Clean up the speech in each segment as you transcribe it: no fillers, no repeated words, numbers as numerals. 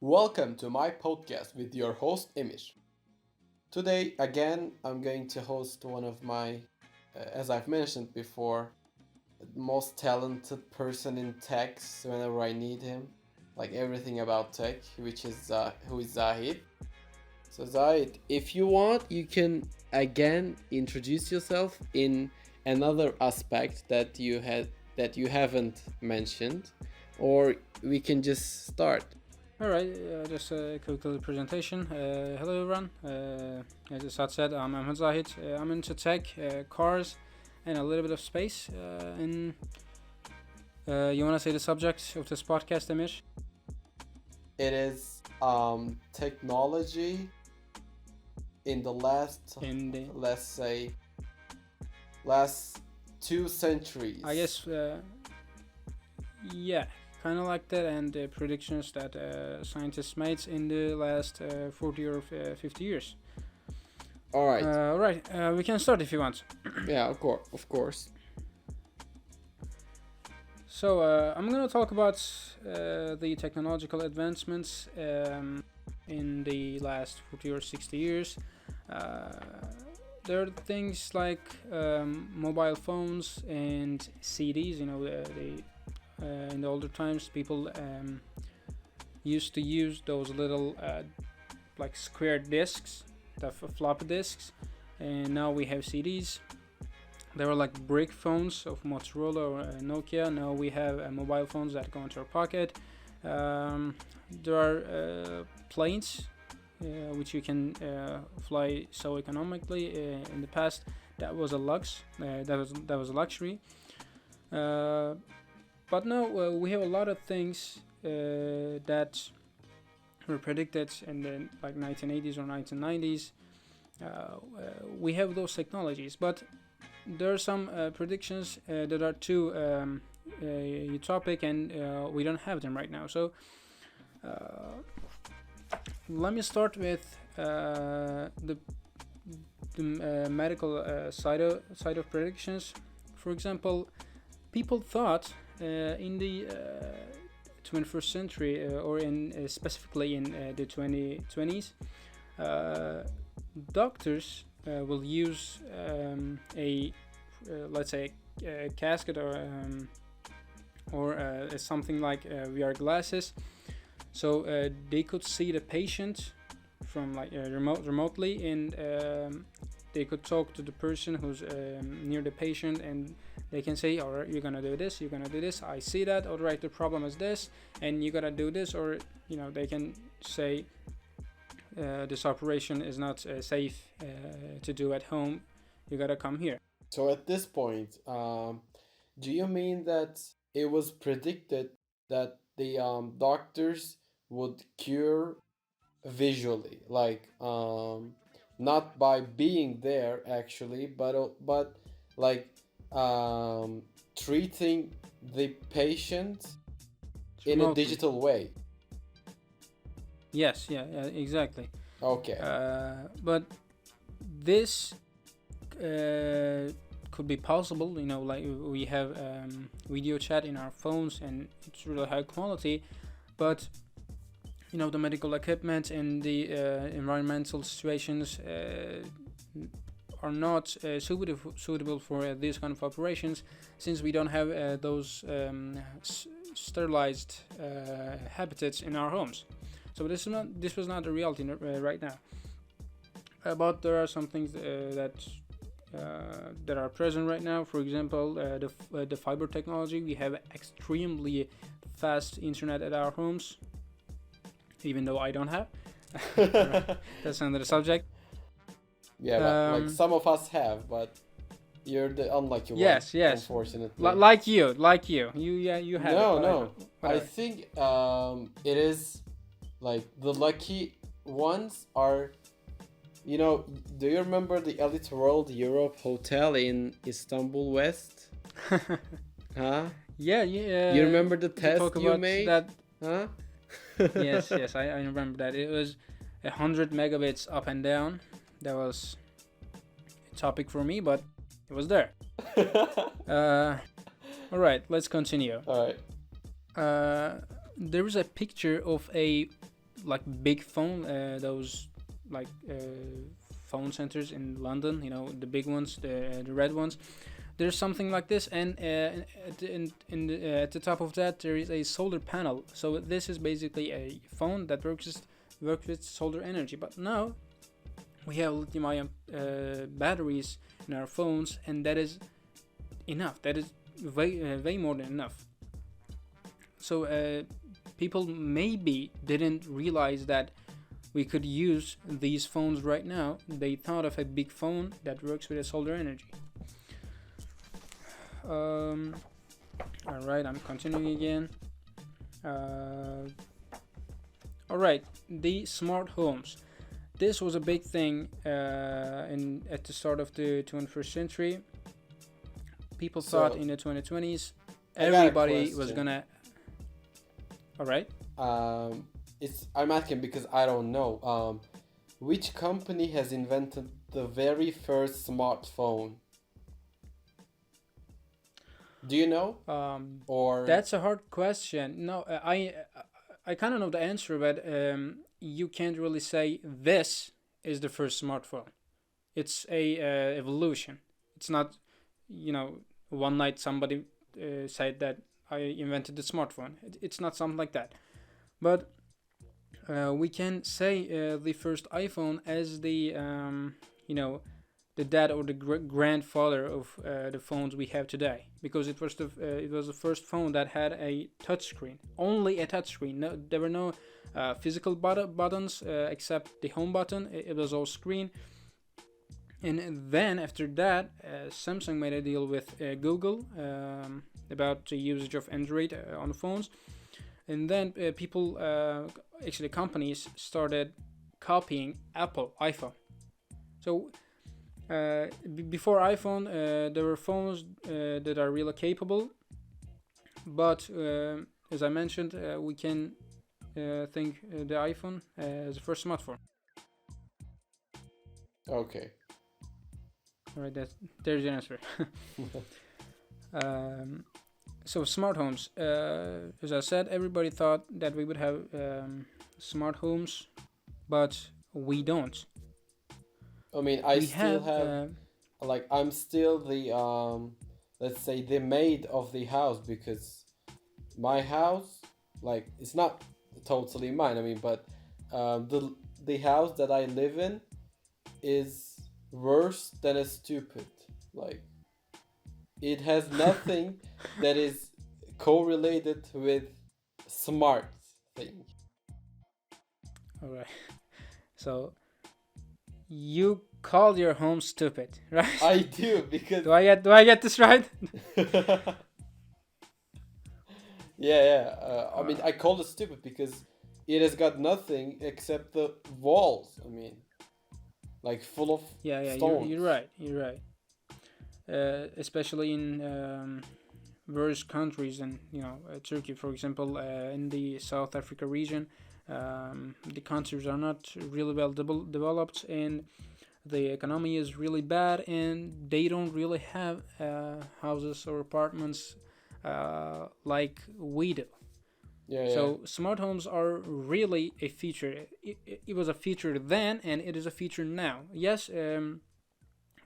Welcome to my podcast with your host Emir. Today, again, I'm going to host one of my, as I've mentioned before, most talented person in tech whenever I need him, like everything about tech, which is who is Zahid. So Zahid, if you want, you can again introduce yourself in another aspect that you haven't mentioned, or we can just start. All right, just a quick little presentation. Hello everyone. As Asad said, I'm Zahid. I'm into tech, cars, and a little bit of space. And you want to say the subject of this podcast, Emir? It is technology in the last, let's say, last 2 centuries. I guess, yeah, kind of like that, and the predictions that scientists made in the last 40 or 50 years. All right. We can start if you want. Yeah, of course. So I'm gonna talk about the technological advancements in the last 40 or 60 years. There are things like mobile phones and CDs. You know, in the older times, people used to use those little like square discs, the floppy disks, and now we have CDs. There were like brick phones of Motorola or Nokia. Now we have mobile phones that go into our pocket. There are planes which you can fly so economically. In the past, that was a that was a luxury. But now we have a lot of things that were predicted in the like 1980s or 1990s. We have those technologies, but there are some predictions that are too utopic, and we don't have them right now. So let me start with the medical side of predictions. For example, people thought in the 21st century or in specifically in the 2020s, doctors will use a let's say a casket or something like VR glasses, so they could see the patient from like remotely, and they could talk to the person who's near the patient, and they can say, all right, you're gonna do this, I see that, all right, the problem is this, and you gotta do this, or you know, they can say this operation is not safe to do at home, you gotta come here. So at this point, do you mean that it was predicted that the doctors would cure visually, like not by being there actually, but like treating the patient in a digital way? Yes, yeah, exactly. Okay. But this could be possible, you know, like we have video chat in our phones and it's really high quality, but you know, the medical equipment and the environmental situations are not suitable for these kind of operations, since we don't have those sterilized habitats in our homes. So this was not the reality right now. But there are some things that are present right now. For example, the fiber technology. We have extremely fast internet at our homes, even though I don't have. That's another subject. Yeah, but like some of us have, but you're the unlucky one. Yes. Unfortunately. Like you you have. No. I think it is like the lucky ones are. You know, do you remember the Elite World Europe Hotel in Istanbul West? Huh? Yeah. You remember the test you made? That? Huh? yes, I remember that. It was 100 megabits up and down. That was a topic for me, but it was there. All right, let's continue. All right. There is a picture of a like big phone, those like phone centers in London, the big ones, the red ones. There's something like this, and at the top of that there is a solar panel. So this is basically a phone that works with solar energy. But now we have lithium-ion batteries in our phones, and that is enough. That is way more than enough. So people maybe didn't realize that we could use these phones right now. They thought of a big phone that works with a solar energy. Alright, I'm continuing again. Alright, the smart homes. This was a big thing at the start of the 21st century. People thought in the 2020s everybody was gonna. Alright. I'm asking because I don't know. Which company has invented the very first smartphone? Do you know? Or that's a hard question. No, I kind of know the answer, but you can't really say this is the first smartphone. It's a evolution. It's not, one night somebody said that I invented the smartphone. It's not something like that. But we can say the first iPhone as the the dad or the grandfather of the phones we have today, because it was the first phone that had a touchscreen, only a touchscreen. No, there were no physical buttons except the home button. It was all screen. And then after that, Samsung made a deal with Google about the usage of Android on the phones, and then actually companies started copying iPhone. So before iPhone, there were phones that are really capable, but as I mentioned, we can think the iPhone as the first smartphone. Okay. All right, there's the answer. So smart homes. As I said, everybody thought that we would have smart homes, but we don't. I mean, I still have like I'm still the let's say the maid of the house, because my house, like, it's not totally mine. I mean, but the house that I live in is worse than a stupid. Like, it has nothing that is correlated with smart thing. All right. So you called your home stupid, right? I do, because do I get this right? yeah. I mean, I call it stupid because it has got nothing except the walls. I mean, like, full of stones. You're right. Especially in various countries, and Turkey, for example, in the South Africa region, the countries are not really well developed, and the economy is really bad, and they don't really have houses or apartments like we do. So smart homes are really a feature. It was a feature then, and it is a feature now. Yes,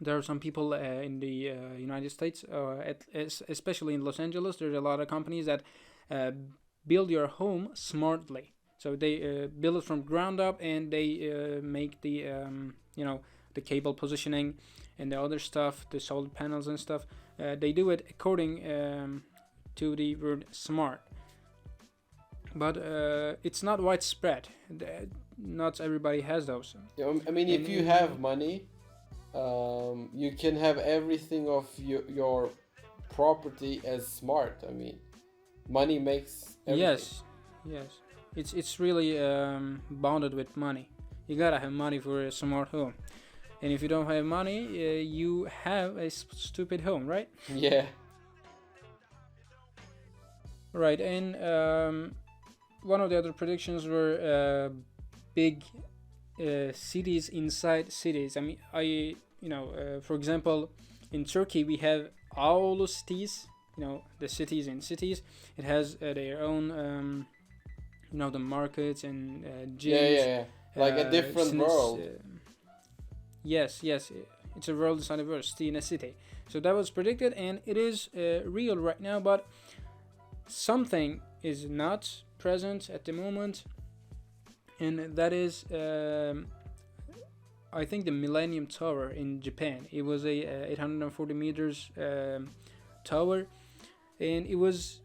there are some people in the United States, especially in Los Angeles, there's a lot of companies that build your home smartly. So they build it from ground up, and they make the the cable positioning and the other stuff, the solar panels and stuff. They do it according to the word smart. But it's not widespread. Not everybody has those. I mean, if you have money, you can have everything of your property as smart. I mean, money makes everything. Yes. It's really bounded with money. You gotta have money for a smart home, and if you don't have money, you have a stupid home, right? Yeah. Right, and one of the other predictions were big cities inside cities. I mean, for example, in Turkey we have all the cities. The cities in cities. It has their own the markets and Yeah, gyms. yeah, yeah. Like a different since, world. Yes, it's a world inside a world, in a city. So that was predicted, and it is real right now. But something is not present at the moment, and that is, I think, the Millennium Tower in Japan. It was a 840 meters tower, and it was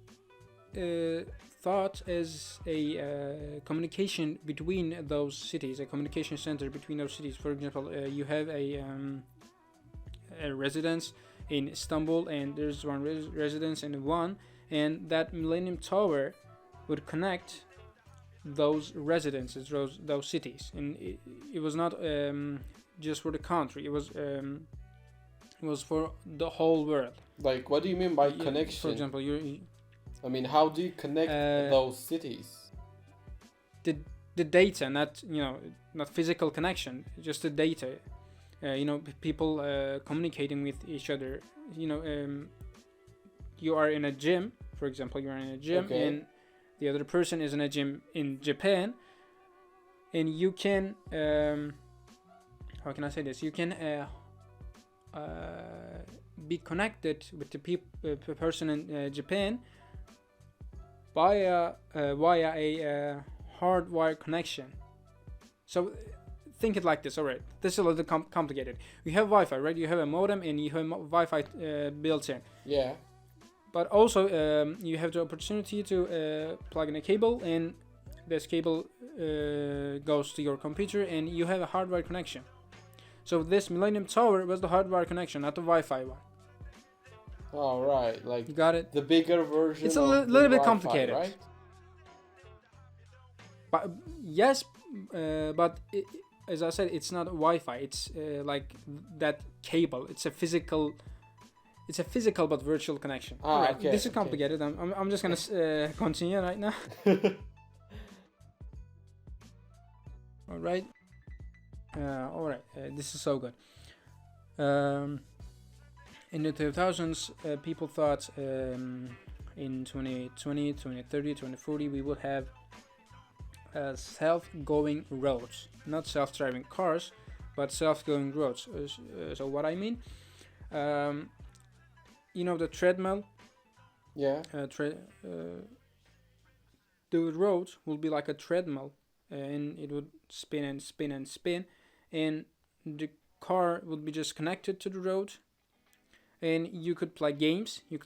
thought as a communication between those cities, a communication center between those cities. For example, you have a residence in Istanbul, and there's one residence in one, and that Millennium Tower would connect those residences, those cities, and it was not just for the country. It was for the whole world. Like, what do you mean by connection? For example, I mean, how do you connect those cities? The data, not not physical connection, just the data. People communicating with each other. You are in a gym, for example. You are in a gym, Okay. and the other person is in a gym in Japan, and you can how can I say this? You can be connected with the person in Japan via a hardwire connection. So think it like this. All right, this is a little complicated. You have Wi-Fi, right? You have a modem, and you have Wi-Fi built in. Yeah. But also, you have the opportunity to plug in a cable, and this cable goes to your computer, and you have a hardwire connection. So this Millennium Tower was the hardwire connection, not the Wi-Fi one. All right, like You got it? the bigger version. It's a of the little bit Wi-Fi, complicated. right? But yes, but as I said, it's not Wi-Fi. It's like that cable. It's a physical but virtual connection. Ah, All right, okay, this is okay. complicated. I'm just gonna continue right now. All right. This is so good. In the 2000s, people thought in 2020, 2030, 2040, we would have self-going roads. Not self-driving cars, but self-going roads. So what I mean, the treadmill. Yeah. The road will be like a treadmill, and it would spin and spin and spin, and the car would be just connected to the road, and you could play games, you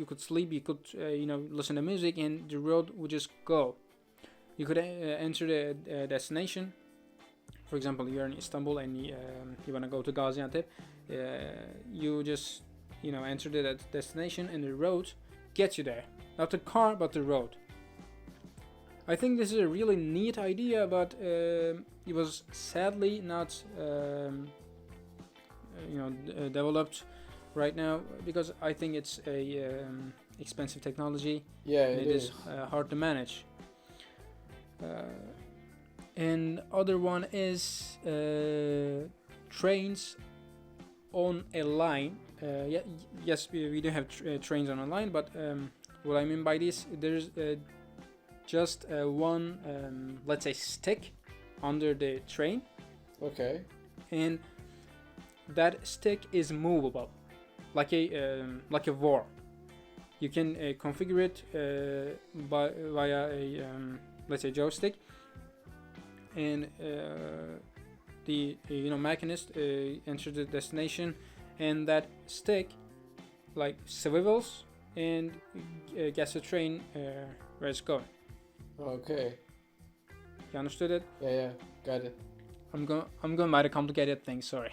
could sleep, you could listen to music, and the road would just go. You could enter the destination. For example, you're in Istanbul and you want to go to Gaziantep. You just enter the destination, and the road gets you there. Not the car, but the road. I think this is a really neat idea, but it was sadly not developed right now, because I think it's a expensive technology. Yeah, and it is hard to manage. And other one is trains on a line. Yes, we do have trains on a line, but what I mean by this, there's just one, let's say, stick under the train. Okay. And that stick is movable, like a war. You can configure it via a let's say joystick, and the machinist enters the destination, and that stick like swivels and gets the train where it's going. Okay. You understood it? Yeah, got it. I'm going by the complicated things. Sorry.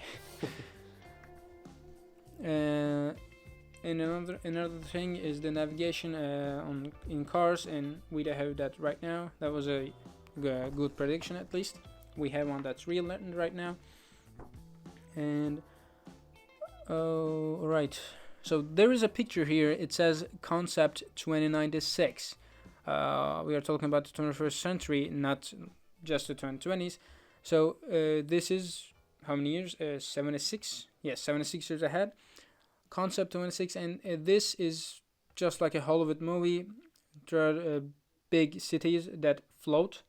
And another thing is the navigation in cars, and we don't have that right now. That was a good prediction, at least. We have one that's real right now. And alright, so there is a picture here. It says Concept 2096. We are talking about the 21st century, not just the 2020s. So this is how many years? 76. Yes, 76 years ahead. Concept 26, and this is just like a Hollywood movie. There are big cities that float,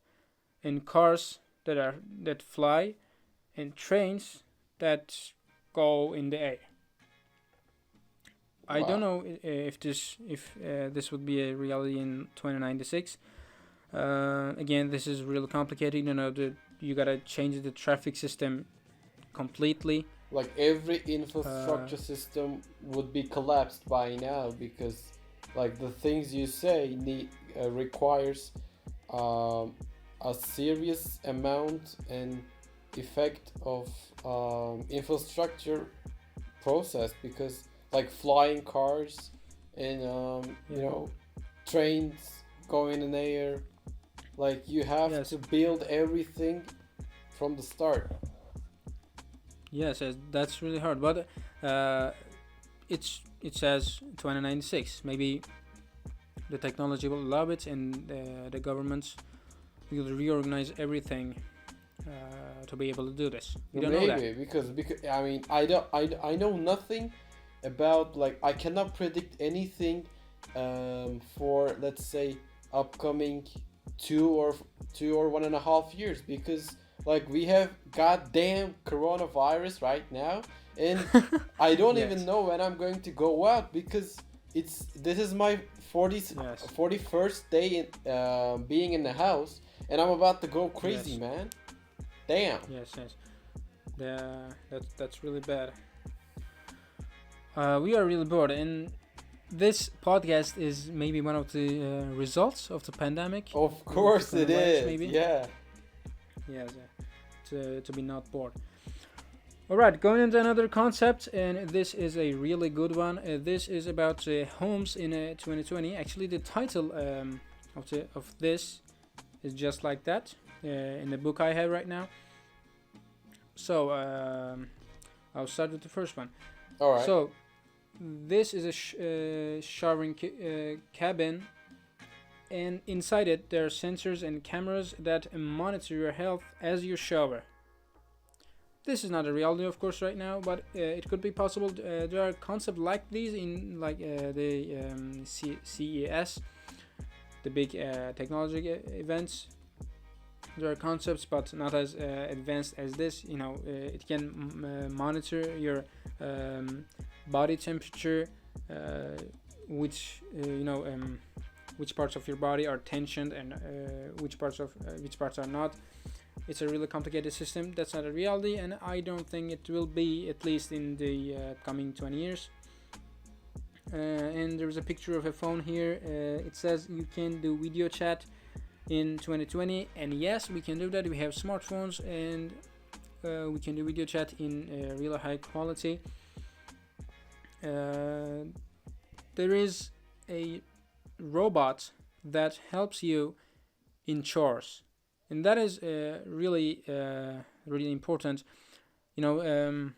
and cars that fly, and trains that go in the air. I don't Wow. know if this would be a reality in 2096. Again, this is really complicated. You gotta change the traffic system completely. Like every Uh, infrastructure system would be collapsed by now because like the things you say need requires um, a serious amount and effect of infrastructure process because like flying cars and yeah. trains going in the air, like you have Yes. to build everything from the start. Yes. That's really hard. But it says 2096. Maybe the technology will allow it, and the governments will reorganize everything to be able to do this. We don't know that. Maybe because I mean I know nothing about, like I cannot predict anything for let's say upcoming 2 or 1.5 years because like we have goddamn coronavirus right now and I don't even Yes. know when I'm going to go out because this is my 40th Yes. 41st day in, being in the house and I'm about to go crazy, Yes. man. Damn. Yes. That's really bad. We are really bored, and this podcast is maybe one of the results of the pandemic. Of course it Coronavirus, is. maybe. Yeah. Yes, to be not bored. All right, going into another concept, and this is a really good one. This is about homes in 2020. Actually, the title of this is just like that in the book I have right now. So I'll start with the first one. All right. So this is a showering cabin, and inside it there are sensors and cameras that monitor your health as you shower. This is not a reality, of course, right now, but it could be possible. There are concepts like these in like the CES, the big technology events. There are concepts, but not as advanced as this. It can monitor your body temperature, which which parts of your body are tensioned and which parts are not. It's a really complicated system. That's not a reality, and I don't think it will be, at least in the coming 20 years. And there's a picture of a phone here. It says you can do video chat in 2020, and yes, we can do that. We have smartphones, and we can do video chat in really high quality. There is a robot that helps you in chores, and that is really important. The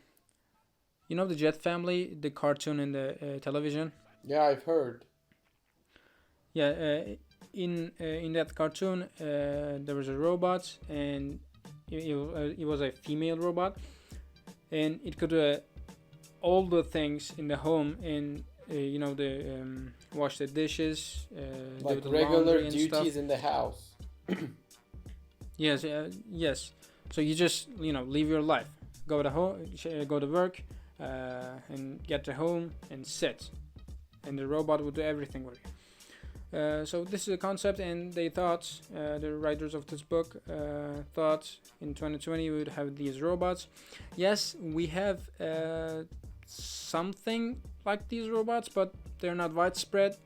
Jet Family, the cartoon in the television. Yeah, I've heard. Yeah, in that cartoon, there was a robot, and it was a female robot, and it could all the things in the home, and the wash the dishes, Like do the regular laundry and stuff. duties in the house. Yes. So you just live your life, go to home, go to work, and get to home and sit, and the robot will do everything for you. So this is a concept, and they thought, the writers of this book thought in 2020 we would have these robots. Yes, we have something like these robots, but they're not widespread.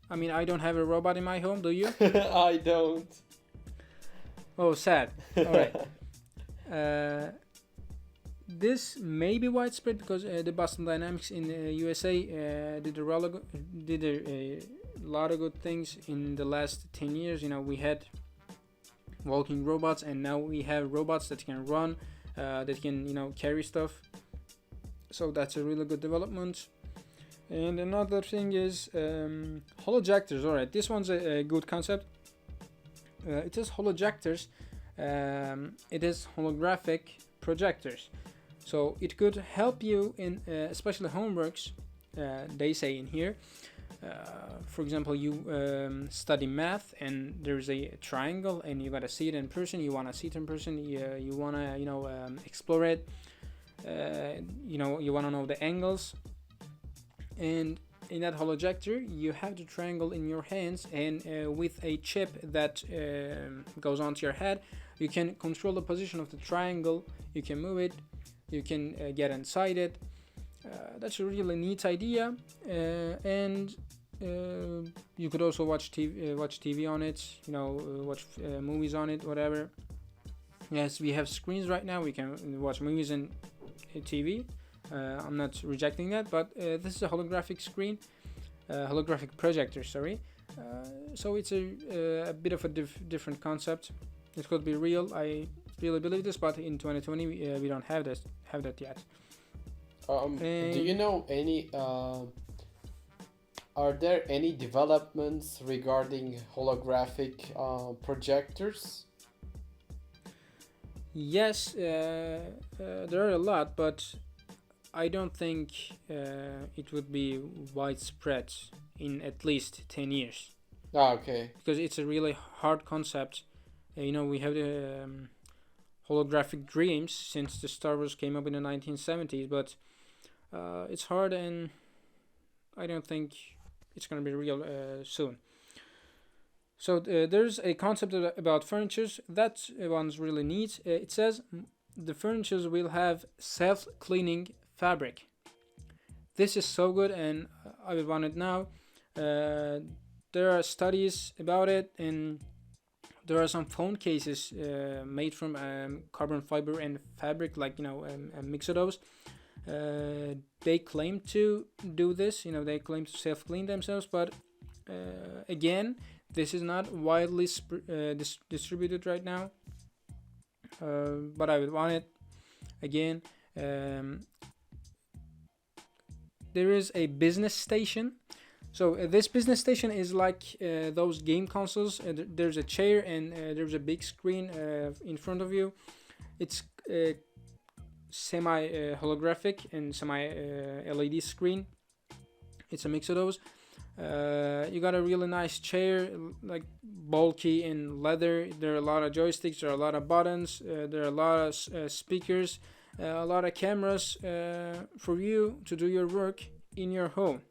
I mean, I don't have a robot in my home. Do you? I don't. Oh, sad. All right. This may be widespread because the Boston Dynamics in the USA did a lot of good things in the last 10 years. We had walking robots, and now we have robots that can run, that can carry stuff. So that's a really good development. And another thing is holojectors. All right, this one's a good concept. It is holojectors. It is holographic projectors. So it could help you in especially homeworks. They say in here, For example, you study math and there's a triangle and you gotta see it in person. You wanna see it in person. You wanna explore it. You wanna know the angles. And in that holojector, you have the triangle in your hands, and with a chip that goes onto your head, you can control the position of the triangle. You can move it. You can get inside it. That's a really neat idea, and you could also watch TV on it. Watch movies on it, whatever. Yes, we have screens right now. We can watch movies and TV. I'm not rejecting that, but this is a holographic screen, holographic projector. Sorry. So it's a bit of a different concept. It could be real. I really believe this, but in 2020 we don't have that yet. Do you know any? Are there any developments regarding holographic projectors? Yes, there are a lot, but I don't think it would be widespread in at least 10 years. Okay. Because it's a really hard concept. We have the holographic dreams since the Star Wars came up in the 1970s, but it's hard, and I don't think it's going to be real soon. So there's a concept about furnitures. That one's really neat. It says the furnitures will have self-cleaning fabric. This is so good, and I would want it now. There are studies about it, and there are some phone cases made from carbon fiber and fabric, like mixodos. They claim to do this. They claim to self-clean themselves, but again, this is not widely distributed right now. But I would want it. Again, there is a business station. So this business station is like those game consoles. There's a chair and there's a big screen in front of you. It's semi holographic and semi LED screen. It's a mix of those. You got a really nice chair, like bulky in leather. There are a lot of joysticks. There are a lot of buttons. There are a lot of speakers. A lot of cameras for you to do your work in your home.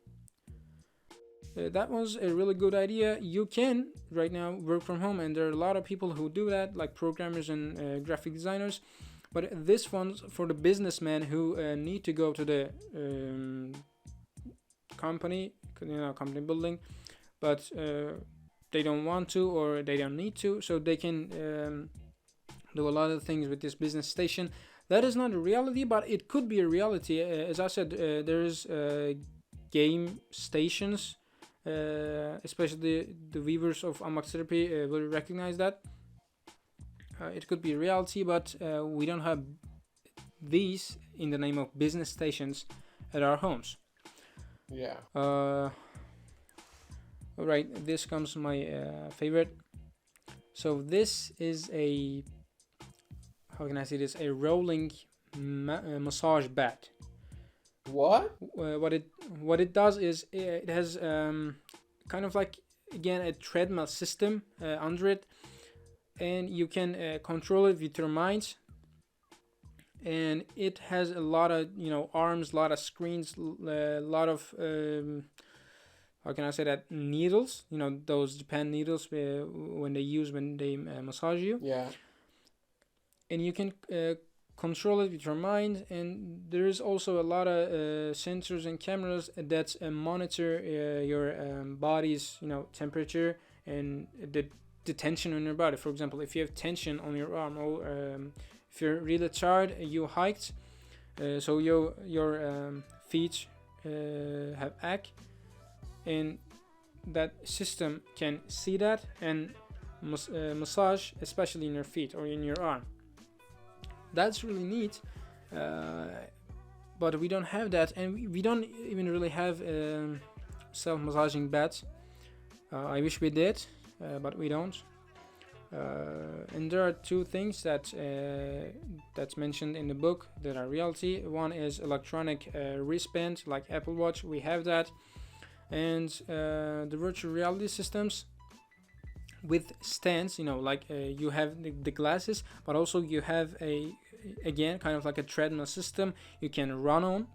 That was a really good idea. You can right now work from home, and there are a lot of people who do that, like programmers and graphic designers. But this one's for the businessmen who need to go to the company building, but they don't want to or they don't need to, so they can do a lot of things with this business station. That is not a reality, but it could be a reality. As I said, there is game stations, especially the viewers of Unbox Therapy will recognize that. It could be a reality, but we don't have these in the name of business stations at our homes. Yeah. Alright, this comes my favorite. So this is a, how can I say this? A rolling massage bed. What? What it does is it has kind of like, again, a treadmill system under it, and you can control it with your mind. And it has a lot of arms, a lot of screens, a lot of how can I say that, needles, those Japan needles when they massage you. Yeah. And you can control it with your mind, and there is also a lot of sensors and cameras that monitor your body's temperature and the tension on your body. For example, if you have tension on your arm, or if you're really tired, you hiked, so your feet have ache, and that system can see that and massage, especially in your feet or in your arm. That's really neat, but we don't have that, and we don't even really have self-massaging beds. I wish we did, but we don't. And there are two things that's mentioned in the book that are reality. One is electronic wristband, like Apple Watch. We have that. and the virtual reality systems with stands, like you have the glasses, but also you have again kind of like a treadmill system you can run on.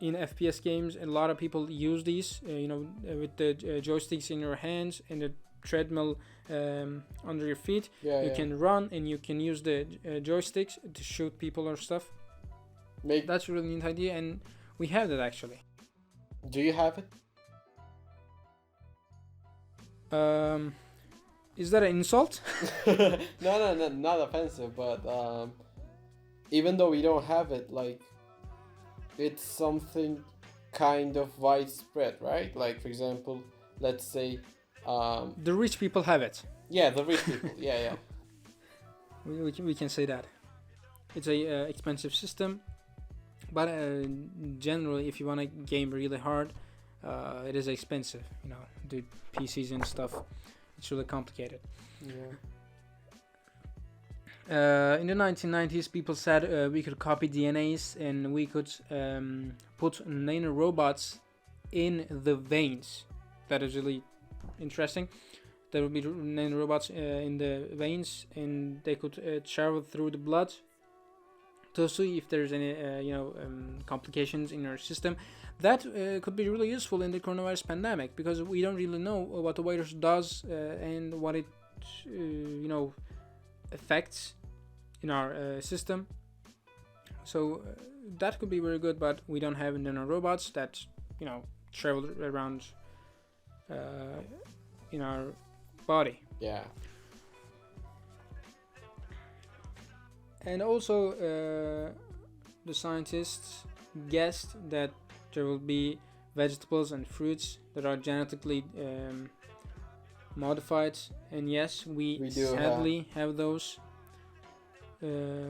In FPS games, a lot of people use these, with the joysticks in your hands and the treadmill under your feet. You can run and you can use the joysticks to shoot people or stuff. That's a really neat idea, and we have that actually. Do you have it? Is that an insult? No, not offensive, but even though we don't have it, like, it's something kind of widespread, right? Like, for example, let's say the rich people have it. Yeah, the rich people. Yeah. We can say that it's a expensive system, but generally, if you want to game really hard, it is expensive. The PCs and stuff. It's really complicated. Yeah. In the 1990s, people said we could copy DNAs and we could put nanorobots in the veins. That is really interesting. There would be nanorobots in the veins, and they could travel through the blood to see if there's any complications in our system. That could be really useful in the coronavirus pandemic, because we don't really know what the virus does and what it affects in our system. So that could be very good, but we don't have nanorobots that travel around in our body. Yeah. And also the scientists guessed that there will be vegetables and fruits that are genetically modified, and yes, we sadly have those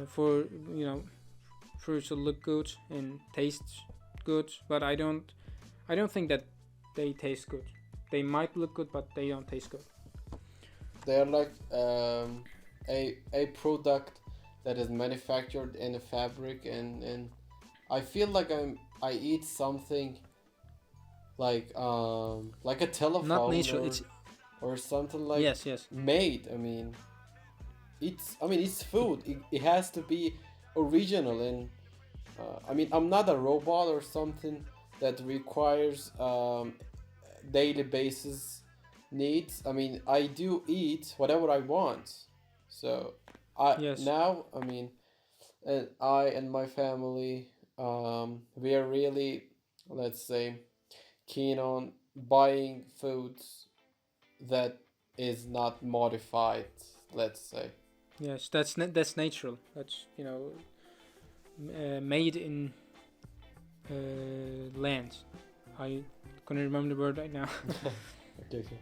for fruits to look good and taste good, but I don't think that they taste good. They might look good, but they don't taste good. They're like a product that is manufactured in a fabric, and I feel like I eat something like a telephone, not natural, or something like yes made. It's food. It has to be original, and I'm not a robot or something that requires daily basis needs. I do eat whatever I want, so now and I and my family, we are really, let's say, keen on buying foods that is not modified, let's say. Yes, that's natural. That's made in land. I couldn't remember the word right now. Okay.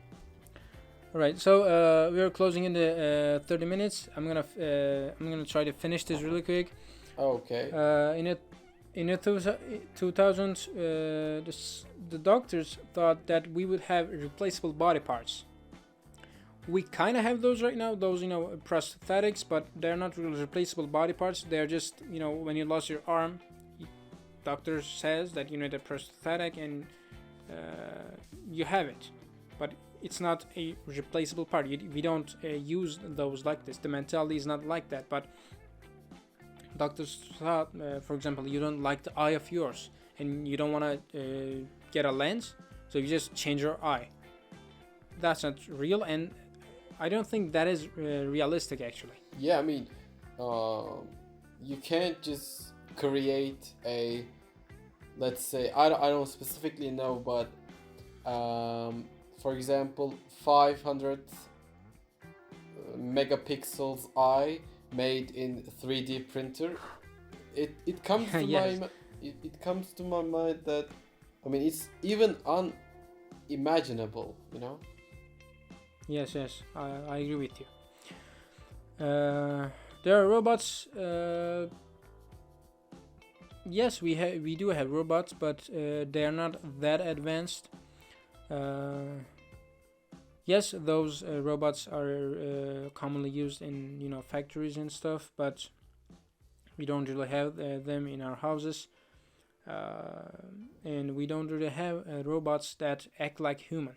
All right, so we are closing in the 30 minutes. I'm gonna try to finish this really quick. Okay. In the 2000s, the doctors thought that we would have replaceable body parts. We kind of have those right now, those prosthetics, but they're not really replaceable body parts. They're just when you lost your arm, doctor says that you need a prosthetic and you have it, but it's not a replaceable part. We don't use those like this. The mentality is not like that. But doctors thought, for example, you don't like the eye of yours and you don't want to get a lens, so you just change your eye. That's not real, and I don't think that is realistic actually. Yeah, you can't just create a, let's say, I don't specifically know, but for example, 500 megapixels eye made in 3D printer. It comes to yes. it comes to my mind that it's even unimaginable, Yes, I agree with you. There are robots. Yes, we do have robots, but they are not that advanced. Yes, those robots are commonly used in factories and stuff, but we don't really have them in our houses. and we don't really have robots that act like human.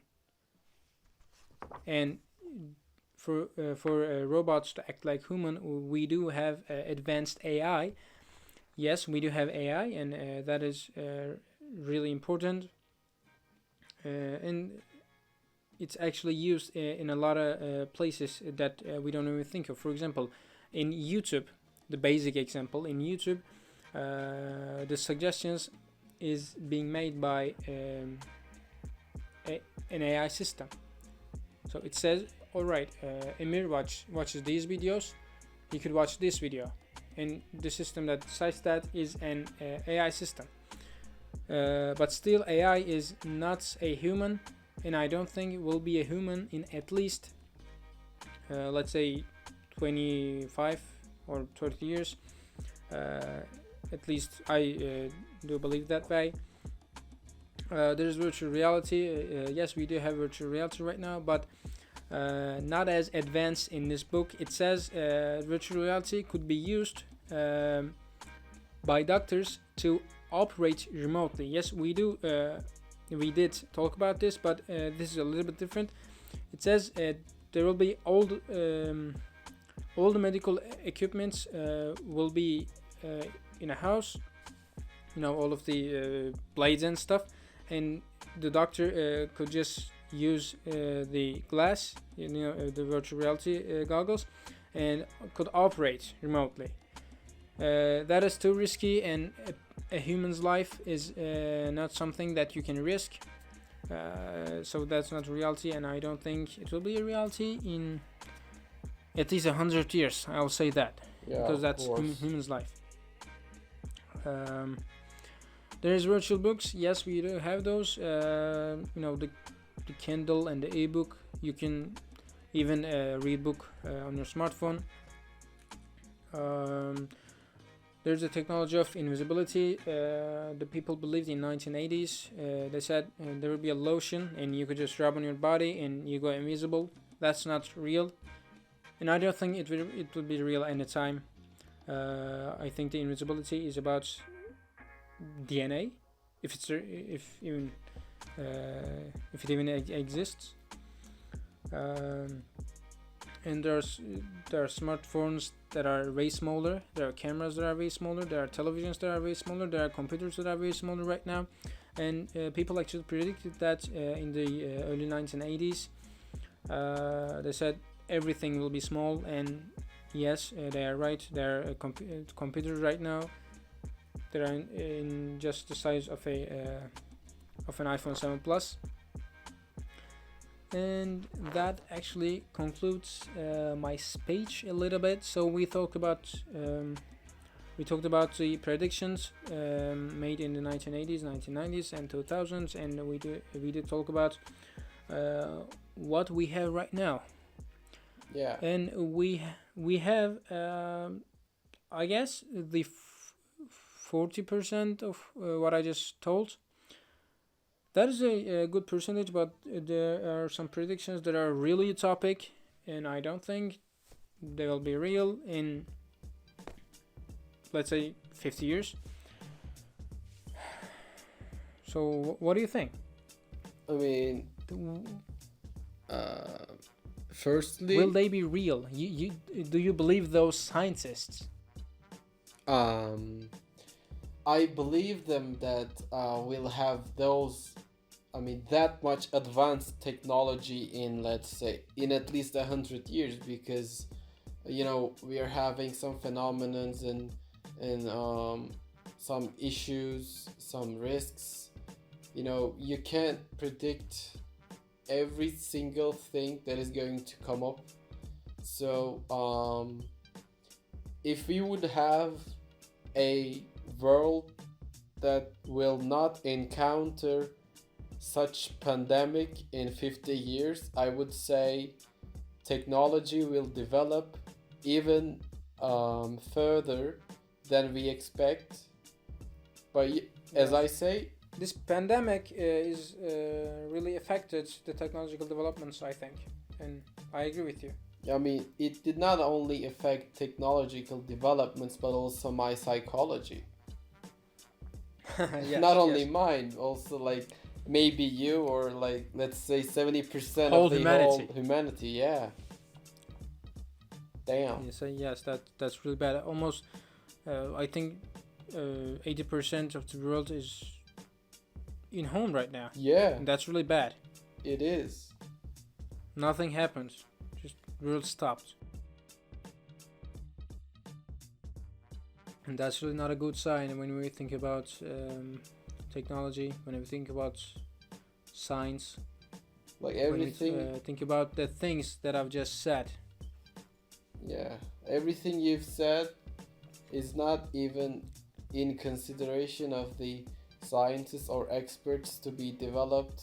And for robots to act like human, we do have advanced AI. Yes, we do have AI, and that is really important. And it's actually used in a lot of places that we don't even think of. For example, in YouTube, the basic example in YouTube, the suggestions is being made by an AI system. So it says, all right, Emir watches these videos, you could watch this video, and the system that decides that is an AI system. But still, AI is not a human, and I don't think it will be a human in at least, let's say, 25 or 30 years. At least I do believe that way. There's virtual reality. Yes, we do have virtual reality right now, but not as advanced in this book. It says virtual reality could be used by doctors to operate remotely. Yes, we we did talk about this, but this is a little bit different. It says there will be all the medical equipments will be in a house, all of the blades and stuff, and the doctor could just use the glass, the virtual reality goggles, and could operate remotely. That is too risky, and a human's life is not something that you can risk. So that's not reality, and I don't think it will be a reality in at least 100 years. I'll say that, because that's human's life. There's virtual books. Yes, we do have those. The Kindle and the ebook. You can even read book on your smartphone. There's the technology of invisibility. The people believed in 1980s. They said there would be a lotion and you could just rub on your body and you go invisible. That's not real, and I don't think it will be real anytime. I think the invisibility is about DNA, if it even exists. And there are smartphones that are way smaller. There are cameras that are way smaller. There are televisions that are way smaller. There are computers that are way smaller right now. And people actually predicted that in the early 1980s. They said everything will be small, and yes, they are right. There are computers right now that are in just the size of an iPhone 7 Plus. And that actually concludes my speech a little bit. So we talked about the predictions made in the 1980s, 1990s, and 2000s, and we did talk about what we have right now. Yeah. And we have I guess the 40% of what I just told. That is a good percentage, but there are some predictions that are really utopic, and I don't think they will be real in, let's say, 50 years. So, what do you think? I mean, firstly, will they be real? Do you believe those scientists? I believe them that we'll have that much advanced technology in, let's say, in at least 100 years, because we are having some phenomenons and some issues, some risks. You can't predict every single thing that is going to come up. So if we would have a world that will not encounter such pandemic in 50 years, I would say technology will develop even further than we expect. But as I say, this pandemic is really affected the technological developments, I think, and I agree with you. I mean, it did not only affect technological developments, but also my psychology. Yes, Not only yes. mine, also like maybe you, or like let's say 70% of Whole the whole humanity. humanity. Yeah. Damn. Yes, yes. That's really bad. Almost, I think, 80% of the world is in home right now, Yeah, and that's really bad. it is. Nothing happens. Just world stops, and that's really not a good sign. When we think about technology, when we think about science, Like when we everything, think about the things that I've just said. yeah, everything you've said is not even in consideration of the scientists or experts to be developed,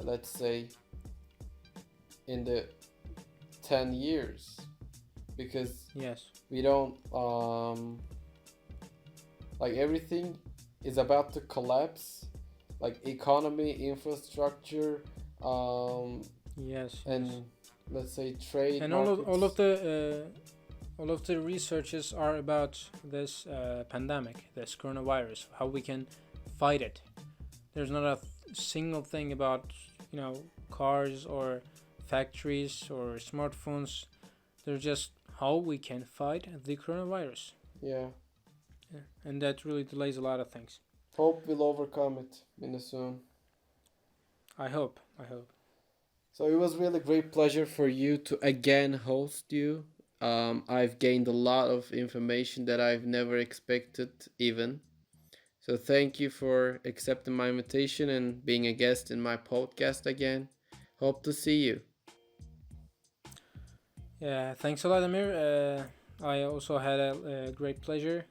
let's say, in the 10 years. Because Yes, we don't, like everything is about to collapse, like economy, infrastructure, yes, and yes. let's say trade And markets. all of the researches are about this pandemic, this coronavirus, how we can fight it. There's not a single thing about cars or factories or smartphones. They're just how we can fight the coronavirus. Yeah, Yeah. And that really delays a lot of things. hope we'll overcome it in the soon. I hope. I hope. So it was really great pleasure for you to again host you. I've gained a lot of information that I've never expected even. So thank you for accepting my invitation and being a guest in my podcast again. Hope to see you. Yeah. Thanks a lot, Amir. I also had a great pleasure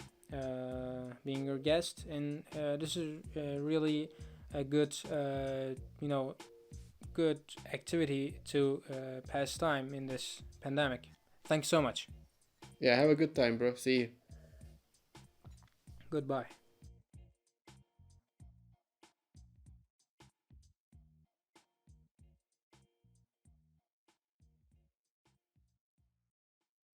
being your guest, and this is really a good, good activity to pass time in this pandemic. Thanks so much. Yeah, have a good time, bro. See you. Goodbye.